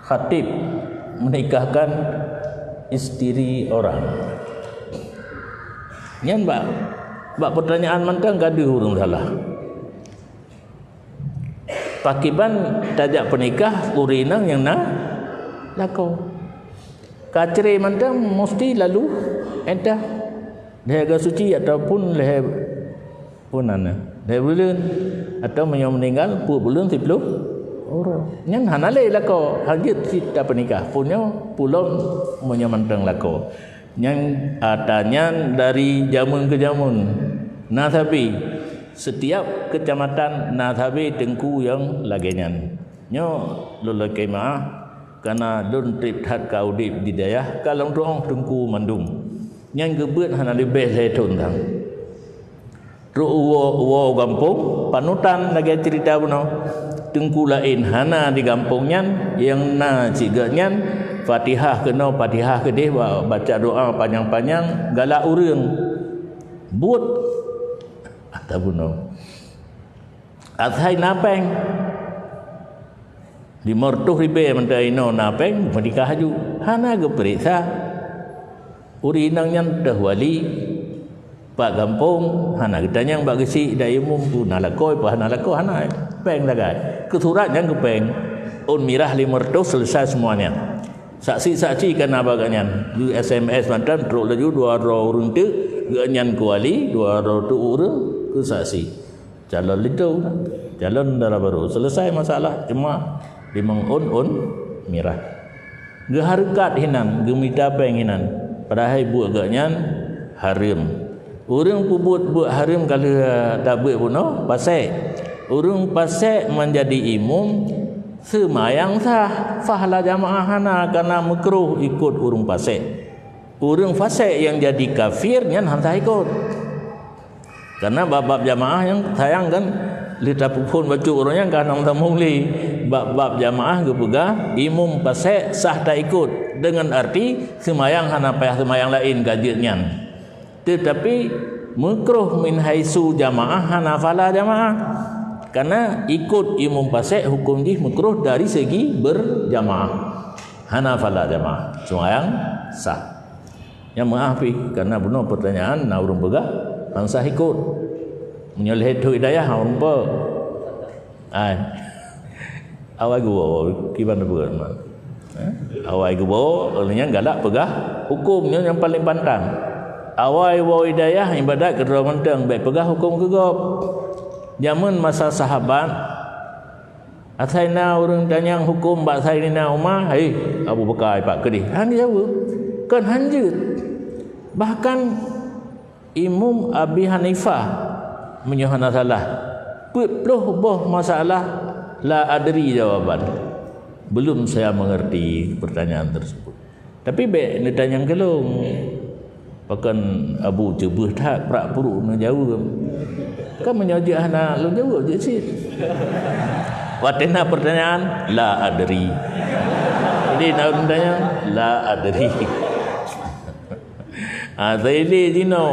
khatib menikahkan isteri orang. Nyan bak pertanyaan mantang gaduh urang salah. Pakiban tajak penikah urinang yang lako. Kacere mantang mesti lalu entah leher suci ataupun leher punana. Leher bulan atau meninggal bulan 10 orang. Nyan hanale lako hajat kita penikah punya pulau menyamantang lako. Yang adanya dari zaman ke zaman. Nasabi setiap kecamatan nasabi tengku yang lagenyan. Nyo lulakai maah karena don trip hat kaudip di dayah kalau doang tengku mandum. Yang gebet hana lebih setun tang. Ru uwo gampung panutan lagi cerita buno. Tengku lain hana di gampungnya yang na ciganyan Fatihah kena Fatihah kedih baca doa panjang-panjang galak urang but atabuno athai napeng di mertuh ribe mendaino napeng menikah haju hana ge periksa urinang yang dah wali pak gampung hana gedanyang bak gesi dai umum tu nalakoi pa nalako hana peng lagai kesurat yang kepeng un mirah li mertuh selesai semuanya. Saksi-saksi kan abaganyan di SMS mantan teruk laju 2 orang tu ganyan kuali 2 orang tu urang ke saksi calon itu calon darah baru selesai masalah cuma dimang un mirah ge harkat hinan ge mita peng hinan padahal buat ganyan harim urang buat harim kalau tak buat puno pasai urang pasai menjadi imam semayang sah fahla jamaah hana karena makruh ikut urang fasik. Urang fasik yang jadi kafir nyan hantah ikut. Karena bab-bab jamaah yang sayang kan lita pun baca orangnya kan hantah muli. Bab-bab jamaah gepega imam fasik sah tak ikut dengan arti semayang hana payah semayang lain gajitnya. Tetapi makruh min haisu jamaah hana fala jamaah. Karena ikut imam fasik hukum dia makruh dari segi berjamaah. Hanafala jamaah sembahyang sah. Yang maafi karena benar pertanyaan na urang begah bangsa ikut. Menyeleh tu hidayah urang pe. Awai gua kiban began. Awai gua orangnya galak pegah hukumnya yang paling pantang. Awai wa hidayah ibadat kedua mentang baik pegah hukum gegap. Zaman masa sahabat Athaina orang tanya hukum bak Sayyidina Umar, "Hei, Abu Bakar pak kedih." Han jawab, "Kan hanjut." Bahkan Imam Abi Hanifah menyahana salah. Puluh boh masalah la adri jawaban. Belum saya mengerti pertanyaan tersebut. Tapi baik ni tanya kelong. Bahkan Abu Jabah tak prak puruk menjawab. Kan menyajak anak lu jawab je sih. Watena pertanyaan la adri. Jadi nak tanya la adri. Jadi dino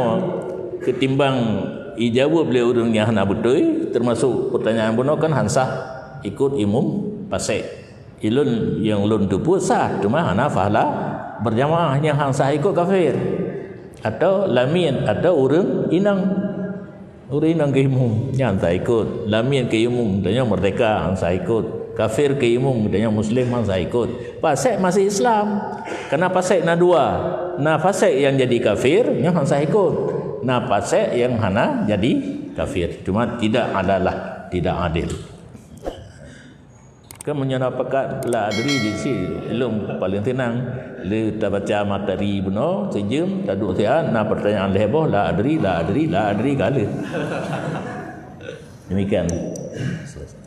ketimbang ijawab oleh orang yang hana betul termasuk pertanyaan buno kan hansah ikut imam pasai. Ilun yang lun tu pun sah cuma hana fahla berjamaah yang hansah ikut kafir. Atau lamin atau orang inang ke imam yang tak ikut lamin ke imam tanya merdeka yang tak ikut kafir ke imam tanya muslim yang tak ikut pasek masih Islam karena pasek na dua na pasek yang jadi kafir yang tak ikut na pasek yang hana jadi kafir cuma tidak adalah tidak adil kan menyana pekat la adri di si belum paling tenang le ta baca materi benar sejam tak duk sian na pertanyaan leboh la adri gale demikian selesai.